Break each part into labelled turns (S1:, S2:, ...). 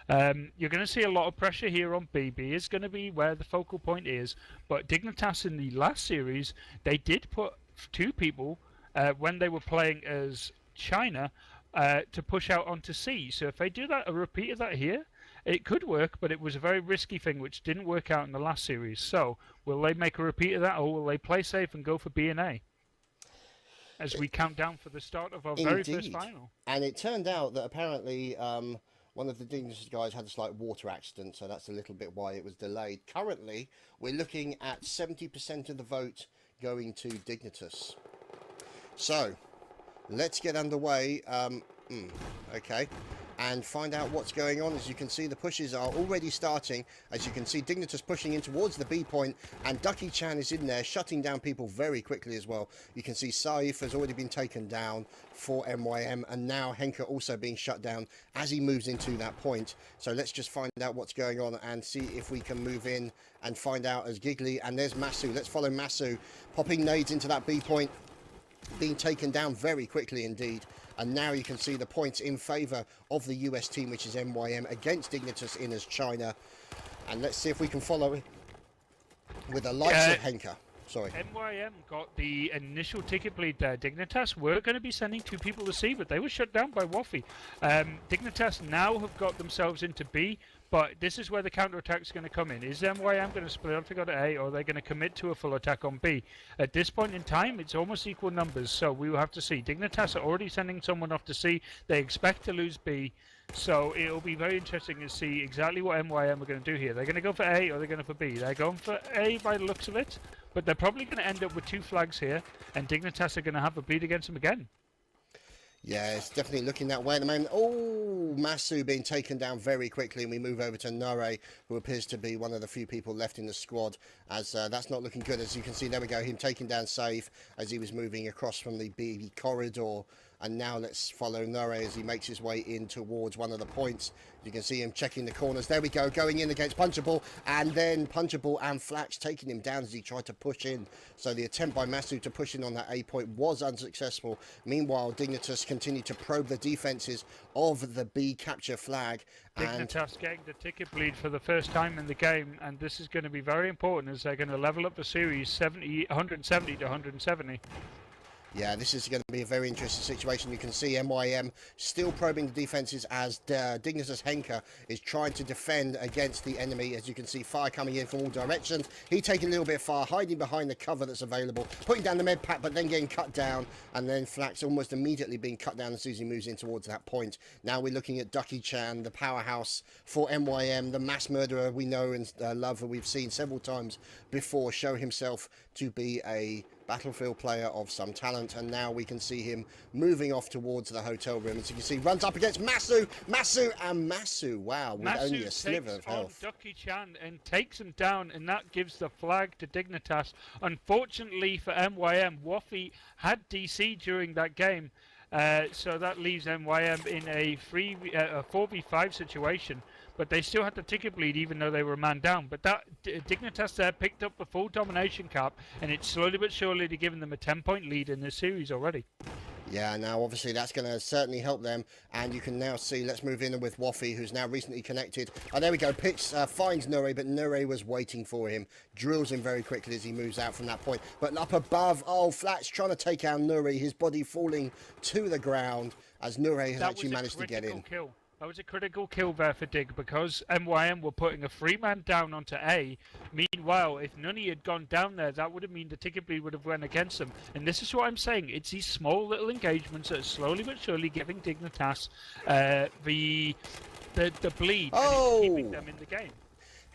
S1: You're going to see a lot of pressure here on B. B is going to be where the focal point is, but Dignitas in the last series, they did put two people when they were playing as China to push out onto C. So if they do that, a repeat of that here, it could work, but it was a very risky thing which didn't work out in the last series. So will they make a repeat of that, or will they play safe and go for B and A as we count down for the start of our very first final?
S2: And it turned out that apparently one of the Dignitas guys had a slight water accident, so that's a little bit why it was delayed. Currently, we're looking at 70% of the vote going to Dignitas. So, let's get underway. Okay. And find out what's going on. As you can see, the pushes are already starting. As you can see, Dignitas pushing in towards the B point, and Ducky Chan is in there, shutting down people very quickly as well. You can see Saif has already been taken down for MYM, and now Henker also being shut down as he moves into that point. So let's just find out what's going on and see if we can move in and find out as Giggly. And there's Masu. Let's follow Masu, popping nades into that B point, being taken down very quickly indeed. And now you can see the points in favour of the US team, which is MYM, against Dignitas in as China. And let's see if we can follow it with the likes of Henker. Sorry.
S1: MYM got the initial ticket bleed there. Dignitas were going to be sending two people to C, but they were shut down by Waffy. Dignitas now have got themselves into B, but this is where the counter-attack is going to come in. Is MYM going to split up to go to A, or are they going to commit to a full attack on B? At this point in time, it's almost equal numbers, so we will have to see. Dignitas are already sending someone off to C. They expect to lose B, so it'll be very interesting to see exactly what MYM are going to do here. They're going to go for A, or they're going to go for B. They're going for A by the looks of it, but they're probably going to end up with two flags here, and Dignitas are going to have a bleed against them again.
S2: Yeah, it's definitely looking that way at the moment. Oh, Masu being taken down very quickly, and we move over to Nore, who appears to be one of the few people left in the squad, as that's not looking good. As you can see, there we go, him taking down Safe as he was moving across from the B corridor. And now let's follow Nore as he makes his way in towards one of the points. You can see him checking the corners. There we go, going in against Punchable, and then Punchable and Flax taking him down as he tried to push in. So the attempt by Masu to push in on that A point was unsuccessful. Meanwhile, Dignitas continue to probe the defences of the B capture flag.
S1: Dignitas getting the ticket bleed for the first time in the game, and this is going to be very important as they're going to level up the series 170 to 170.
S2: Yeah, this is going to be a very interesting situation. You can see MYM still probing the defences as Dignitas Henker is trying to defend against the enemy. As you can see, fire coming in from all directions. He taking a little bit far, hiding behind the cover that's available, putting down the med pack, but then getting cut down. And then Flax almost immediately being cut down as soon as he moves in towards that point. Now we're looking at Ducky Chan, the powerhouse for MYM, the mass murderer we know and love, and we've seen several times before show himself to be a battlefield player of some talent, and now we can see him moving off towards the hotel room. As you can see, runs up against Masu, and Masu, wow, with
S1: Masu
S2: only a sliver of health.
S1: Ducky Chan and takes him down, and that gives the flag to Dignitas. Unfortunately for MYM, Waffy had DC during that game, so that leaves MYM in a 4v5 situation. But they still had the ticket bleed even though they were man down. But that Dignitas there picked up the full domination cap, and it's slowly but surely giving them a 10-point lead in this series already.
S2: Yeah, now obviously that's going to certainly help them, and you can now see, let's move in with Waffy, who's now recently connected. Oh, there we go, Pitch finds Nure, but Nure was waiting for him, drills him very quickly as he moves out from that point. But up above, oh, Flat's trying to take out Nure, his body falling to the ground as Nure has actually managed to get in.
S1: Kill. That was a critical kill there for Dig, because MYM were putting a free man down onto A. Meanwhile, if Nunny had gone down there, that would have meant the ticket bleed would have went against them. And this is what I'm saying. It's these small little engagements that are slowly but surely giving Dignitas the bleed and keeping them in the game.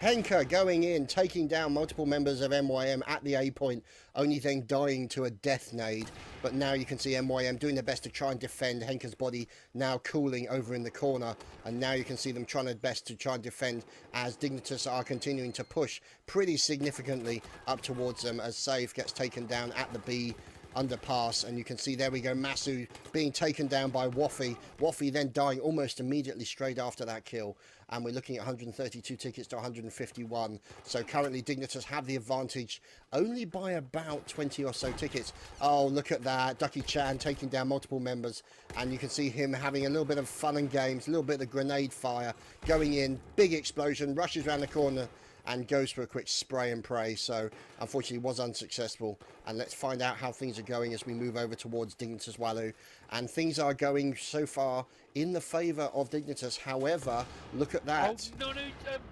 S2: Henker going in, taking down multiple members of MYM at the A point, only then dying to a death nade. But now you can see MYM doing their best to try and defend. Henker's body now cooling over in the corner. And now you can see them trying their best to try and defend as Dignitas are continuing to push pretty significantly up towards them as Safe gets taken down at the B underpass, and you can see there we go, Masu being taken down by Waffy. Waffy then dying almost immediately straight after that kill, and we're looking at 132 tickets to 151. So currently Dignitas have the advantage only by about 20 or so tickets. Oh, look at that, Ducky Chan taking down multiple members, and you can see him having a little bit of fun and games, a little bit of grenade fire going in, big explosion, rushes around the corner and goes for a quick spray and pray. So unfortunately was unsuccessful, and let's find out how things are going as we move over towards Dignitas Wallu. And things are going so far in the favour of Dignitas. However, look at that.
S1: Oh, no,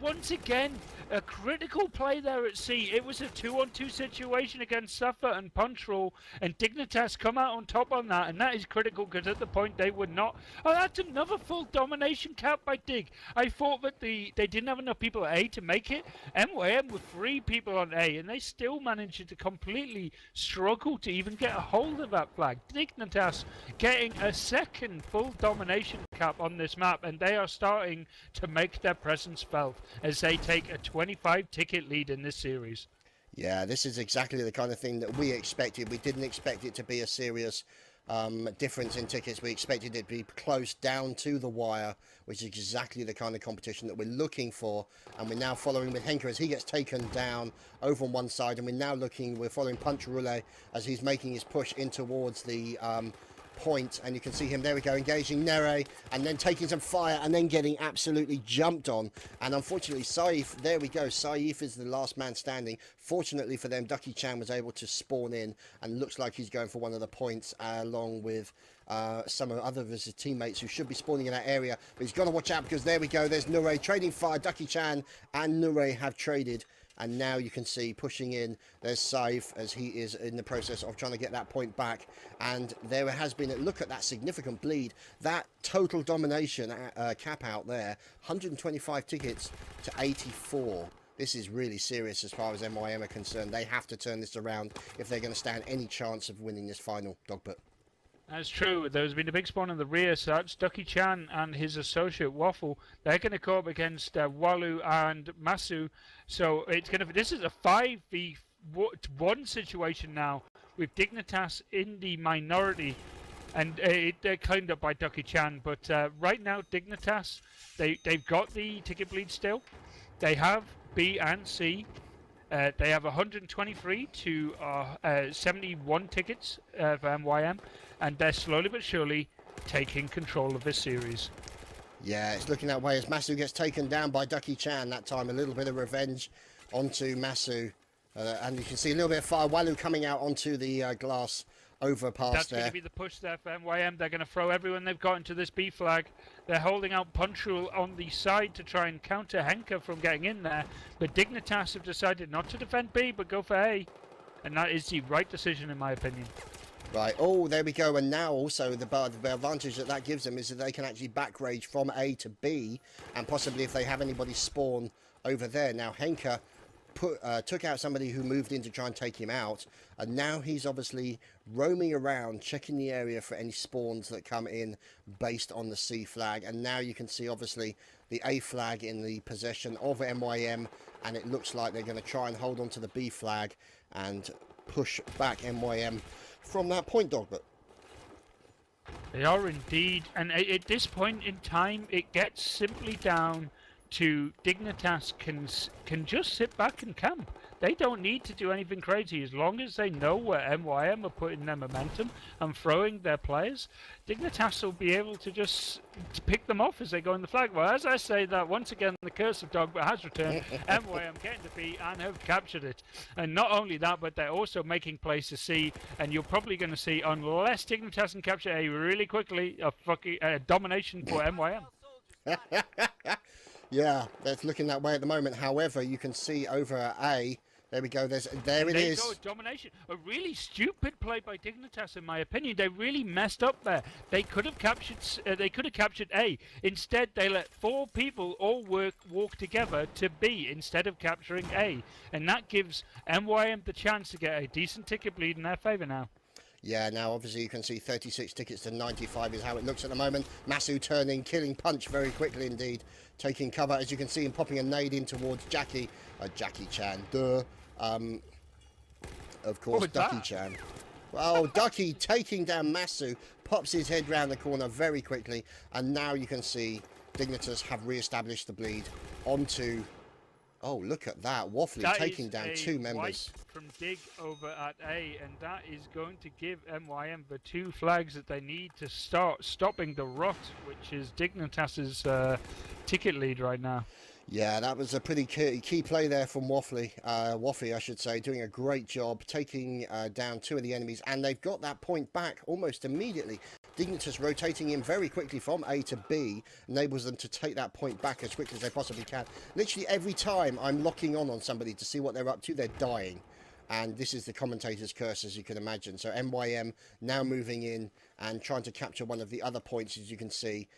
S1: once again, a critical play there at C. It was a 2-on-2 situation against Suffer and Punchroll, and Dignitas come out on top on that, and that is critical because at the point they would not. Oh, that's another full domination cap by Dig. I thought that they didn't have enough people at A to make it. MYM with 3 people on A, and they still managed to completely struggle to even get a hold of that flag. Dignitas getting a second full domination cap on this map, and they are starting to make their presence felt as they take a 25 ticket lead in this series.
S2: Yeah, this is exactly the kind of thing that we expected. We didn't expect it to be a serious difference in tickets. We expected it to be close down to the wire, which is exactly the kind of competition that we're looking for. And we're now following with Henker as he gets taken down over on one side, and we're following Punch Roulette as he's making his push in towards the point, and you can see him, there we go, engaging Nere, and then taking some fire, and then getting absolutely jumped on. And unfortunately Saif, there we go, Saif is the last man standing. Fortunately for them, Ducky Chan was able to spawn in, and looks like he's going for one of the points along with some of other of his teammates who should be spawning in that area. But he's got to watch out, because there we go, there's Nure trading fire. Ducky Chan and Nure have traded, and now you can see pushing in, there's Saif as he is in the process of trying to get that point back. And there has been, look at that significant bleed, that total domination cap out there, 125 tickets to 84. This is really serious as far as MYM are concerned. They have to turn this around if they're going to stand any chance of winning this final, Dogbert.
S1: That's true. There's been a big spawn in the rear, so that's Ducky Chan and his associate Waffle. They're going to go up against Wallu and Masu. So it's going to be, this is a 5v1 situation now, with Dignitas in the minority, and they're cleaned up by Ducky Chan. But right now, Dignitas, they've got the ticket bleed still. They have B and C. They have 123 to 71 tickets for MYM, and they're slowly but surely taking control of this series.
S2: Yeah, it's looking that way as Masu gets taken down by Ducky Chan that time. A little bit of revenge onto Masu. And you can see a little bit of fire. Wallu coming out onto the glass overpass.
S1: That's
S2: there.
S1: going to be the push there for MYM. They're going to throw everyone they've got into this B flag. They're holding out Punchul on the side to try and counter Henker from getting in there. But Dignitas have decided not to defend B, but go for A. And that is the right decision, in my opinion.
S2: Right, oh, there we go. And now also the advantage that gives them is that they can actually back rage from A to B, and possibly if they have anybody spawn over there. Now Henker took out somebody who moved in to try and take him out, and now he's obviously roaming around checking the area for any spawns that come in based on the C flag. And now you can see obviously the A flag in the possession of MYM, and it looks like they're going to try and hold on to the B flag and push back MYM from that point, Dogbert.
S1: They are indeed, and at this point in time, it gets simply down to Dignitas can just sit back and camp. They don't need to do anything crazy as long as they know where MYM are putting their momentum and throwing their players. Dignitas will be able to just pick them off as they go in the flag. Well, as I say that, once again, the curse of Dogbert has returned. MYM getting to B and have captured it. And not only that, but they're also making plays to C. And you're probably going to see, unless Dignitas can capture A really quickly, a domination for MYM.
S2: Yeah, that's looking that way at the moment. However, you can see over at A, there we go, there it is.
S1: Go, domination. A really stupid play by Dignitas, in my opinion. They really messed up there. They could have captured A. Instead, they let 4 people all walk together to B instead of capturing A. And that gives MYM the chance to get a decent ticket bleed in their favour now.
S2: Yeah, now obviously you can see 36 tickets to 95 is how it looks at the moment. Masu turning, killing Punch very quickly indeed. Taking cover, as you can see him popping a nade in towards Jackie Chan. Of course, Ducky Chan. Oh, Ducky taking down Masu, pops his head round the corner very quickly, and now you can see Dignitas have re-established the bleed onto... Oh, look at that. Waffly
S1: That
S2: taking
S1: is
S2: down
S1: a
S2: 2 members.
S1: wipe from Dig over at A, and that is going to give MYM the 2 flags that they need to start stopping the rot, which is Dignitas's ticket lead right now.
S2: Yeah, that was a pretty key play there from Waffly, I should say, doing a great job taking down 2 of the enemies, and they've got that point back almost immediately. Dignitas rotating in very quickly from A to B enables them to take that point back as quickly as they possibly can. Literally every time I'm locking on somebody to see what they're up to, they're dying. And this is the commentator's curse, as you can imagine. So MYM now moving in and trying to capture one of the other points, as you can see.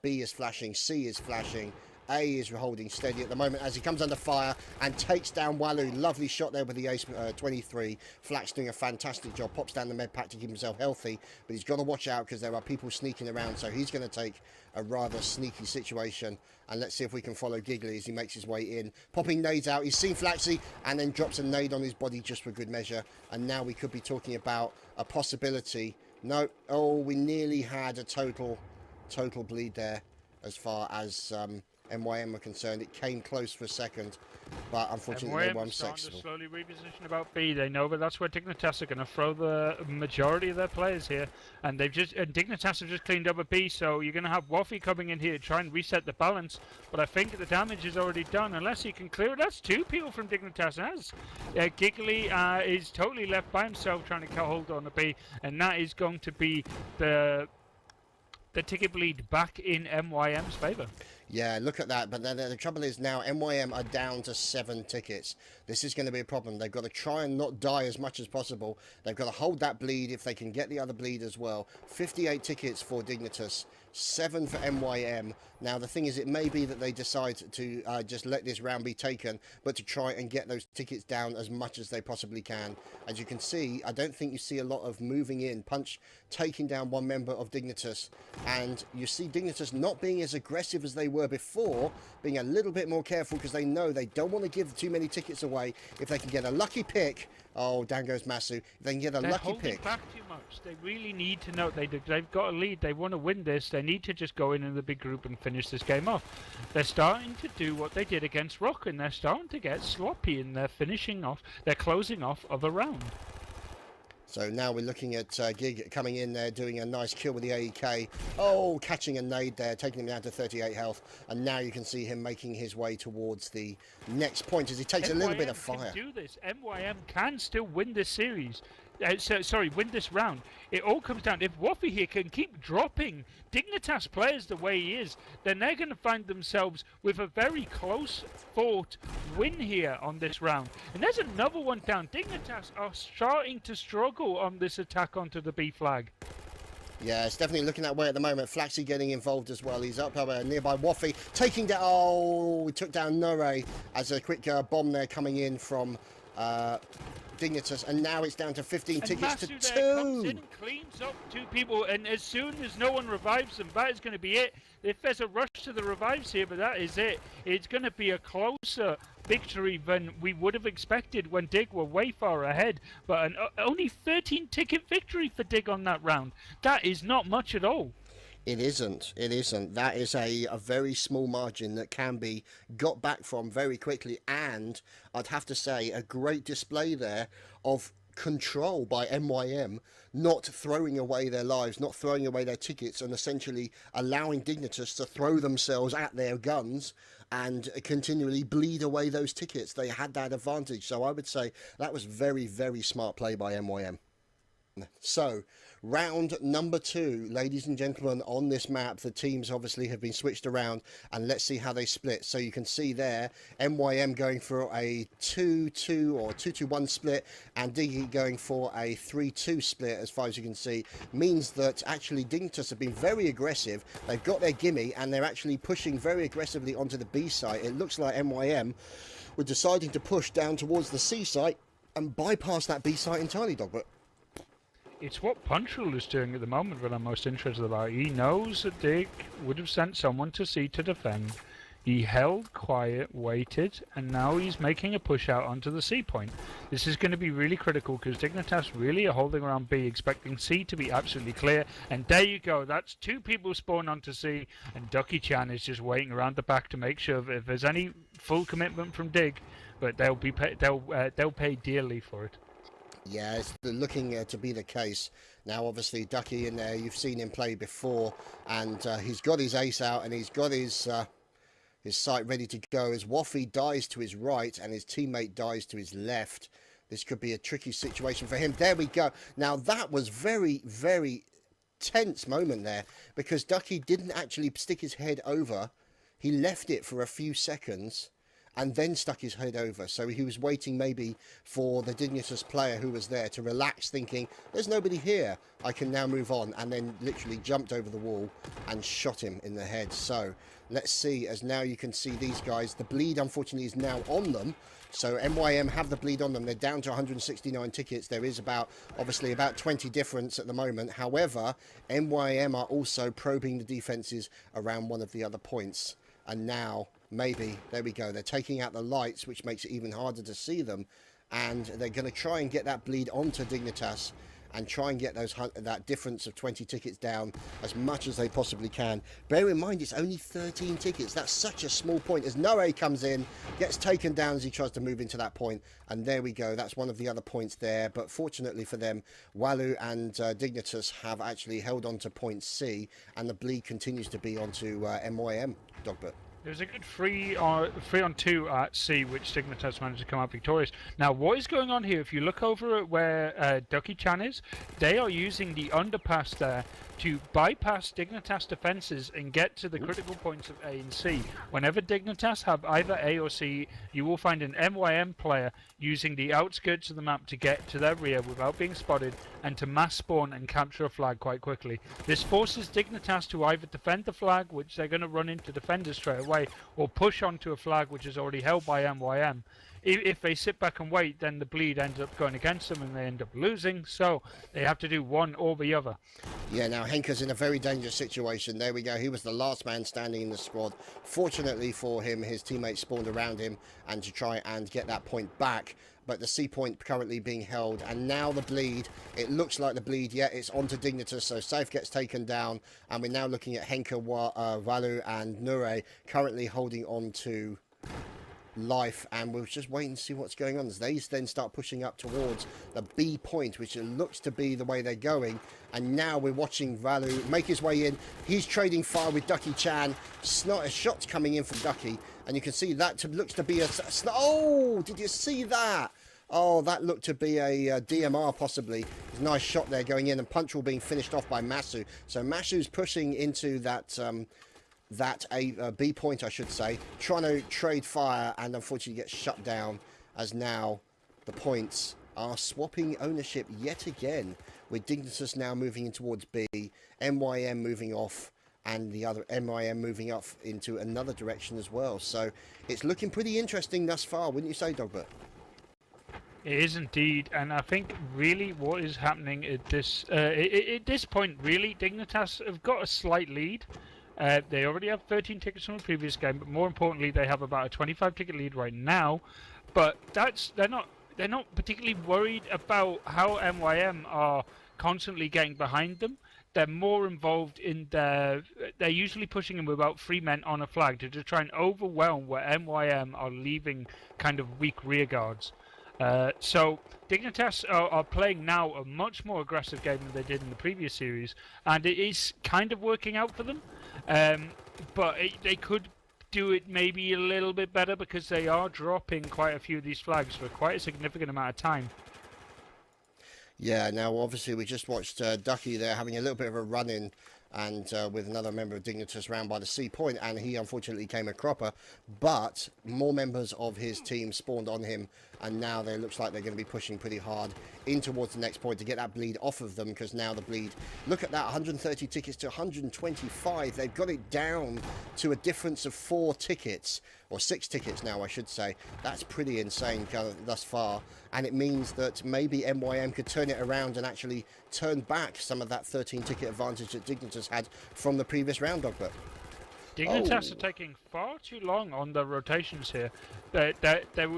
S2: B is flashing, C is flashing. A is holding steady at the moment as he comes under fire and takes down Walu. Lovely shot there with the Ace 23. Flax doing a fantastic job. Pops down the med pack to keep himself healthy. But he's got to watch out because there are people sneaking around. So he's going to take a rather sneaky situation. And let's see if we can follow Giggly as he makes his way in. Popping nades out. He's seen Flaxy and then drops a nade on his body just for good measure. And now we could be talking about a possibility. No. Oh, we nearly had a total bleed there as far as... MYM are concerned. It came close for a second, but unfortunately they weren't successful.
S1: To slowly reposition about B. They know that that's where Dignitas are going to throw the majority of their players here, and Dignitas have just cleaned up a B. So you're going to have Waffy coming in here to try and reset the balance. But I think the damage is already done unless he can clear it. That's 2 people from Dignitas. As Giggly is totally left by himself trying to hold on a B, and that is going to be the ticket bleed back in MYM's favour.
S2: Yeah, look at that. But the trouble is now MYM are down to 7 tickets. This is going to be a problem. They've got to try and not die as much as possible. They've got to hold that bleed if they can get the other bleed as well. 58 tickets for Dignitas, 7 for MYM. Now, the thing is, it may be that they decide to just let this round be taken, but to try and get those tickets down as much as they possibly can. As you can see, I don't think you see a lot of moving in. Punch taking down 1 member of Dignitas, and you see Dignitas not being as aggressive as they were before, being a little bit more careful because they know they don't want to give too many tickets away. If they can get a lucky pick, oh, down goes Masu. If they can get a lucky pick.
S1: They're holding back too much. They really need to know they've got a lead. They want to win this. They need to just go in the big group and finish this game off. They're starting to do what they did against Rock, and they're starting to get sloppy in their finishing off. They're closing off of a round.
S2: So now we're looking at Gig coming in there, doing a nice kill with the AEK. Oh, catching a nade there, taking him down to 38 health. And now you can see him making his way towards the next point as he takes a little bit of fire.
S1: MYM can do this. MYM can still win this series. Win this round. It all comes down, if Waffy here can keep dropping Dignitas players the way he is, then they're going to find themselves with a very close fought win here on this round. And there's another one down. Dignitas are starting to struggle on this attack onto the B flag.
S2: Yeah, it's definitely looking that way at the moment. Flaxy getting involved as well. He's up nearby Waffy, taking down... Oh, we took down Nore as a quick bomb there coming in from... Dignitas, and now it's down to 15 tickets to 2.
S1: Comes in and cleans up 2 people, and as soon as no one revives them, that is going to be it. If there's a rush to the revives here, but that is it. It's going to be a closer victory than we would have expected when Dig were way far ahead. But an only 13 ticket victory for Dig on that round. That is not much at all.
S2: It isn't. It isn't. That is a very small margin that can be got back from very quickly. And I'd have to say a great display there of control by MYM, not throwing away their lives, not throwing away their tickets, and essentially allowing Dignitas to throw themselves at their guns and continually bleed away those tickets. They had that advantage. So I would say that was very, very smart play by MYM. So, round number 2, ladies and gentlemen, on this map, the teams obviously have been switched around, and let's see how they split. So you can see there, MYM going for a 2-2 or 2-2-1 split, and Diggy going for a 3-2 split, as far as you can see, means that actually Dignitas have been very aggressive. They've got their gimme, and they're actually pushing very aggressively onto the B site. It looks like MYM were deciding to push down towards the C site and bypass that B site entirely, Dogbert.
S1: It's what Punchul is doing at the moment that I'm most interested about. He knows that Dig would have sent someone to C to defend. He held quiet, waited, and now he's making a push out onto the C point. This is going to be really critical because Dignitas really are holding around B, expecting C to be absolutely clear. And there you go. That's 2 people spawn onto C, and Ducky Chan is just waiting around the back to make sure that if there's any full commitment from Dig, but they'll pay dearly for it.
S2: Yeah, it's looking to be the case. Now, obviously, Ducky in there, you've seen him play before, and he's got his ace out, and he's got his sight ready to go as Waffy dies to his right and his teammate dies to his left. This could be a tricky situation for him. There we go. Now, that was very, very tense moment there because Ducky didn't actually stick his head over. He left it for a few seconds and then stuck his head over. So he was waiting maybe for the Dignitas player who was there to relax, thinking, there's nobody here, I can now move on, and then literally jumped over the wall and shot him in the head. So let's see, as now you can see these guys, the bleed unfortunately is now on them. So MYM have the bleed on them. They're down to 169 tickets. There is obviously about 20 difference at the moment. However, MYM are also probing the defenses around one of the other points. And now, maybe, there we go. They're taking out the lights, which makes it even harder to see them. And they're going to try and get that bleed onto Dignitas and try and get that difference of 20 tickets down as much as they possibly can. Bear in mind, it's only 13 tickets. That's such a small point. As Noe comes in, gets taken down as he tries to move into that point. And there we go. That's one of the other points there. But fortunately for them, Walu and Dignitas have actually held on to point C. And the bleed continues to be onto MYM, Dogbert.
S1: There's a good 3-on-2 at C, which Dignitas managed to come out victorious. Now, what is going on here? If you look over at where Ducky Chan is, they are using the underpass there to bypass Dignitas defenses and get to the critical points of A and C. Whenever Dignitas have either A or C, you will find an MYM player using the outskirts of the map to get to their rear without being spotted and to mass spawn and capture a flag quite quickly. This forces Dignitas to either defend the flag, which they're going to run into defenders straight away, or push onto a flag which is already held by MYM. If they sit back and wait, then the bleed ends up going against them and they end up losing, so they have to do one or the other.
S2: Yeah, now Henker's in a very dangerous situation. There we go. He was the last man standing in the squad. Fortunately for him, his teammates spawned around him and to try and get that point back. But the C point currently being held, and now the bleed. It looks like the bleed, yeah, it's onto Dignitas, so Safe gets taken down, and we're now looking at Henker, Walu, and Nure currently holding on to life, and we'll just wait and see what's going on as they then start pushing up towards the B point, which it looks to be the way they're going. And now we're watching Valu make his way in. He's trading fire with Ducky Chan. Shots coming in from Ducky, and you can see that looks to be a oh, did you see that? Oh, that looked to be a DMR possibly. There's a nice shot there going in, and Punchwall being finished off by Masu. So Masu's pushing into that B point, I should say, trying to trade fire, and unfortunately gets shut down as now the points are swapping ownership yet again, with Dignitas now moving in towards B, MYM moving off, and the other MYM moving off into another direction as well. So it's looking pretty interesting thus far, wouldn't you say, Dogbert?
S1: It is indeed, and I think really what is happening at this point, really, Dignitas have got a slight lead. They already have 13 tickets from the previous game, but more importantly, they have about a 25 ticket lead right now. But they're not particularly worried about how MYM are constantly getting behind them. They're more involved in they're usually pushing them with about 3 men on a flag to try and overwhelm where MYM are leaving kind of weak rear guards. So Dignitas are playing now a much more aggressive game than they did in the previous series, and it is kind of working out for them. But they could do it maybe a little bit better because they are dropping quite a few of these flags for quite a significant amount of time.
S2: Yeah, now obviously we just watched Ducky there having a little bit of a run-in and with another member of Dignitas round by the C point, and he unfortunately came a cropper, but more members of his team spawned on him, and now it looks like they're going to be pushing pretty hard in towards the next point to get that bleed off of them, because now the bleed, look at that, 130 tickets to 125. They've got it down to a difference of 4 tickets, or 6 tickets now I should say. That's pretty insane thus far, and it means that maybe MYM could turn it around and actually turn back some of that 13 ticket advantage that Dignitas had from the previous round, Dogbert.
S1: Dignitas are taking far too long on the rotations here. There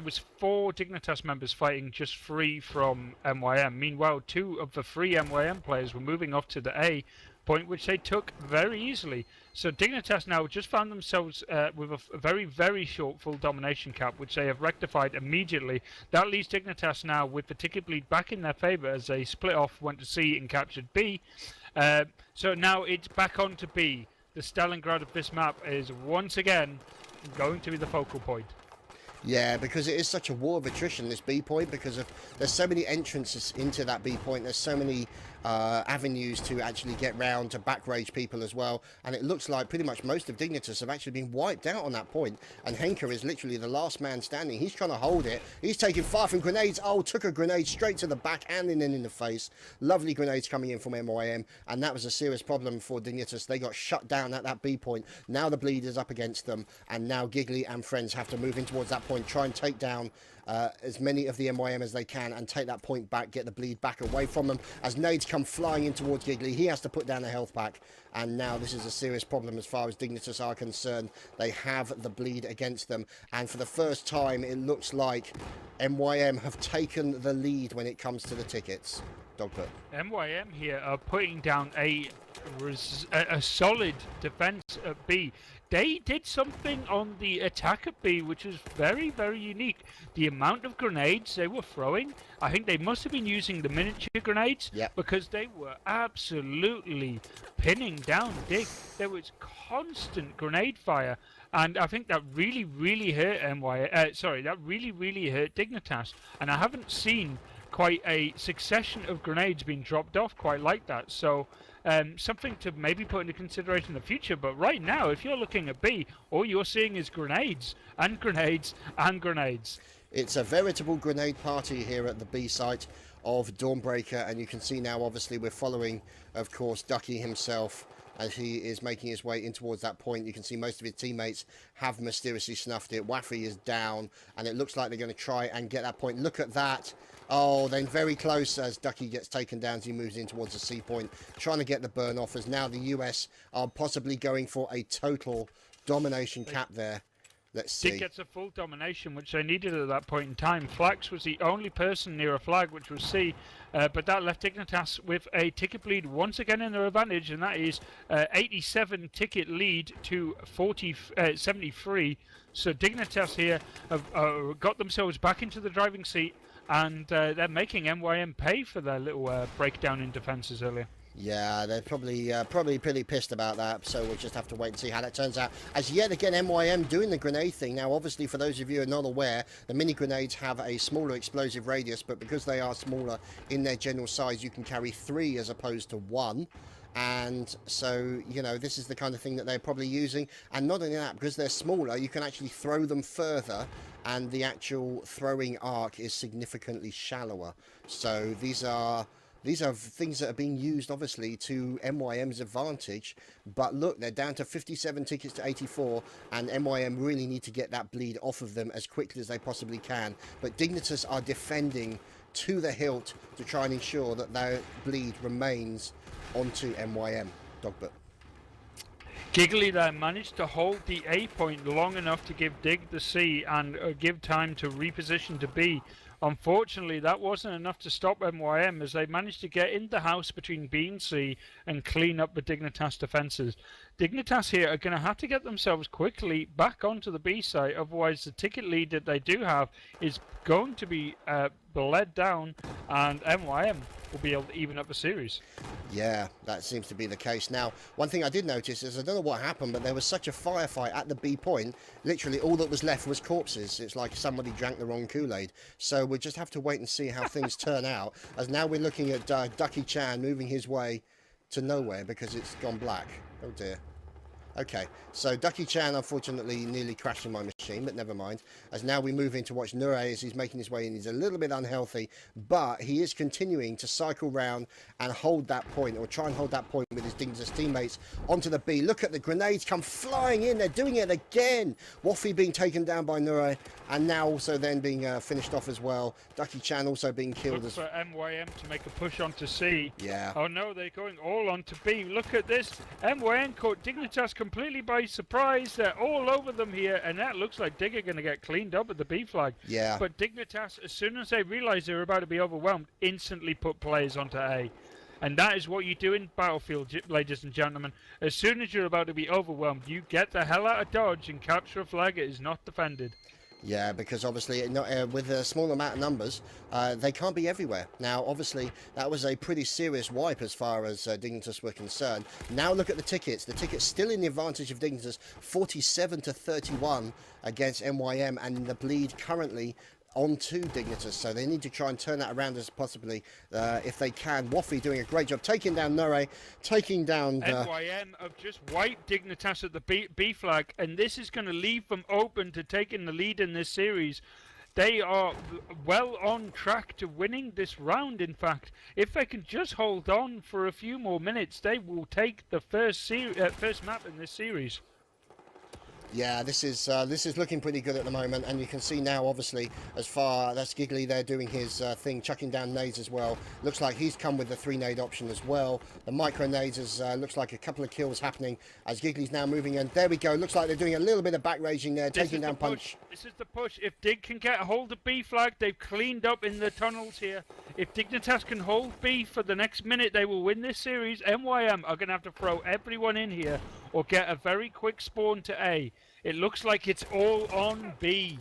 S1: was 4 Dignitas members fighting just free from MYM. Meanwhile, 2 of the 3 MYM players were moving off to the A point, which they took very easily. So Dignitas now just found themselves with a very, very short full domination cap, which they have rectified immediately. That leaves Dignitas now with the ticket bleed back in their favour as they split off, went to C and captured B. So now it's back on to B. The Stalingrad of this map is once again going to be the focal point.
S2: Yeah, because it is such a war of attrition, this B point, because there's so many entrances into that B point. There's so many avenues to actually get round to back rage people as well. And it looks like pretty much most of Dignitas have actually been wiped out on that point. And Henker is literally the last man standing. He's trying to hold it. He's taking fire from grenades. Oh, took a grenade straight to the back and then in the face. Lovely grenades coming in from MYM. And that was a serious problem for Dignitas. They got shut down at that B point. Now the bleed is up against them. And now Giggly and friends have to move in towards that point, try and take down as many of the MYM as they can and take that point back, get the bleed back away from them. As nades come flying in towards Giggly, he has to put down a health pack, and now this is a serious problem as far as Dignitas are concerned. They have the bleed against them, and for the first time it looks like MYM have taken the lead when it comes to the tickets. Dogfoot.
S1: MYM here are putting down a solid defense at B. They did something on the attack at B which was very, very unique. The amount of grenades they were throwing, I think they must have been using the miniature grenades, because they were absolutely pinning down Dig. There was constant grenade fire, and I think that really, really hurt that really, really hurt Dignitas. And I haven't seen quite a succession of grenades being dropped off quite like that. So something to maybe put into consideration in the future. But right now, if you're looking at B, all you're seeing is grenades and grenades and grenades.
S2: It's a veritable grenade party here at the B site of Dawnbreaker, and you can see now obviously we're following, of course, Ducky himself as he is making his way in towards that point. You can see most of his teammates have mysteriously snuffed it. Waffy is down, and it looks like they're going to try and get that point. Look at that. Oh, then very close as Ducky gets taken down as he moves in towards the C point, trying to get the burn off, as now the US are possibly going for a total domination cap there. Let's see.
S1: Dig gets a full domination, which they needed at that point in time. Flax was the only person near a flag, which was C, but that left Dignitas with a ticket bleed once again in their advantage, and that is 87 ticket lead to 73. So Dignitas here have got themselves back into the driving seat, and they're making MYM pay for their little breakdown in defences earlier.
S2: Yeah, they're probably pretty pissed about that, so we'll just have to wait and see how that turns out. As yet again, MYM doing the grenade thing. Now, obviously, for those of you who are not aware, the mini grenades have a smaller explosive radius, but because they are smaller in their general size, you can carry 3 as opposed to 1. And so, you know, this is the kind of thing that they're probably using. And not only that, because they're smaller, you can actually throw them further, and the actual throwing arc is significantly shallower. So these are things that are being used, obviously, to MYM's advantage. But look, they're down to 57 tickets to 84, and MYM really need to get that bleed off of them as quickly as they possibly can. But Dignitas are defending to the hilt to try and ensure that their bleed remains onto MYM. Dogbert.
S1: Giggly there managed to hold the A point long enough to give Dig the C and give time to reposition to B. Unfortunately, that wasn't enough to stop MYM, as they managed to get in the house between B and C and clean up the Dignitas defences. Dignitas here are going to have to get themselves quickly back onto the B side, otherwise the ticket lead that they do have is going to be bled down, and MYM will be able to even up the series.
S2: Yeah, that seems to be the case. Now, one thing I did notice is, I don't know what happened, but there was such a firefight at the B point. Literally, all that was left was corpses. It's like somebody drank the wrong Kool-Aid. So we'll just have to wait and see how things turn out. As now we're looking at Ducky Chan moving his way to nowhere because it's gone black. Oh dear. Okay, so Ducky Chan unfortunately nearly crashed in my machine, but never mind. As now we move in to watch Nure as he's making his way in. He's a little bit unhealthy, but he is continuing to cycle round and hold that point, or try and hold that point with his Dignitas teammates onto the B. Look at the grenades come flying in. They're doing it again. Waffy being taken down by Nure, and now also then being finished off as well. Ducky Chan also being killed.
S1: Look for MYM to make a push onto C.
S2: Yeah.
S1: Oh no, they're going all onto B. Look at this. MYM caught Dignitas completely by surprise. They're all over them here, and that looks like Dig are going to get cleaned up at the B flag.
S2: Yeah.
S1: But Dignitas, as soon as they realize they're about to be overwhelmed, instantly put players onto A. And that is what you do in Battlefield, ladies and gentlemen. As soon as you're about to be overwhelmed, you get the hell out of dodge and capture a flag. It is not defended.
S2: Yeah, because obviously with a small amount of numbers, they can't be everywhere. Now, obviously, that was a pretty serious wipe as far as Dignitas were concerned. Now look at the tickets. The tickets still in the advantage of Dignitas, 47-31 against MYM, and the bleed currently onto Dignitas, so they need to try and turn that around as possibly if they can. Waffy doing a great job taking down Nore, taking down
S1: NYM have just wiped Dignitas at the B flag, and this is going to leave them open to taking the lead in this series. They are well on track to winning this round. In fact, if they can just hold on for a few more minutes, they will take the first map in this series.
S2: Yeah, this is looking pretty good at the moment, and you can see now, obviously, as far that's Giggly there doing his thing, chucking down nades as well. Looks like he's come with the 3-nade option as well. The micro nades is looks like a couple of kills happening as Giggly's now moving in. There we go. Looks like they're doing a little bit of back raging there, taking down punch.
S1: This is the push. If Dig can get a hold of B flag, they've cleaned up in the tunnels here. If Dignitas can hold B for the next minute, they will win this series. MYM are going to have to throw everyone in here or get a very quick spawn to A. It looks like it's all on B.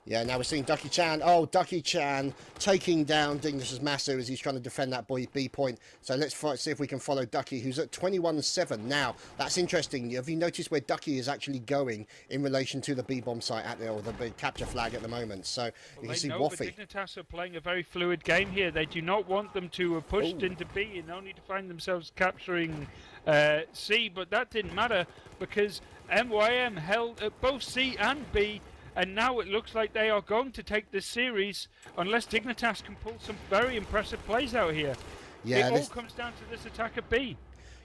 S2: Yeah, now we're seeing Ducky Chan. Oh, Ducky Chan taking down Dignitas Masu as he's trying to defend that B point. So let's see if we can follow Ducky, who's at 21-7. Now, that's interesting. Have you noticed where Ducky is actually going in relation to the B-bomb site or the big capture flag at the moment? So you can see Waffy.
S1: Dignitas are playing a very fluid game here. They do not want them to have pushed into B and only to find themselves capturing C, but that didn't matter because MYM held at both C and B, and now it looks like they are going to take this series unless Dignitas can pull some very impressive plays out here.
S2: Yeah,
S1: it all comes down to this attack at B.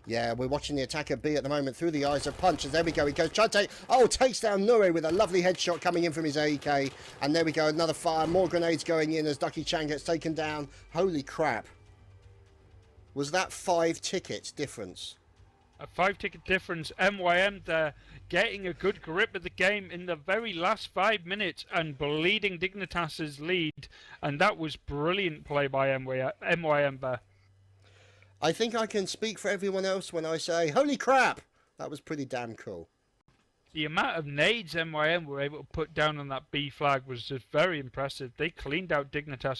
S2: Yeah, we're watching the attack at B at the moment through the eyes of Punch. There we go. He goes, try to take. Oh, takes down Nure with a lovely headshot coming in from his AEK. And there we go. Another fire. More grenades going in as Ducky Chan gets taken down. Holy crap. Was that 5 tickets difference?
S1: A 5-ticket difference. MYM there getting a good grip of the game in the very last 5 minutes and bleeding Dignitas's lead. And that was brilliant play by MYM there.
S2: I think I can speak for everyone else when I say, holy crap! That was pretty damn cool.
S1: The amount of nades MYM were able to put down on that B flag was just very impressive. They cleaned out Dignitas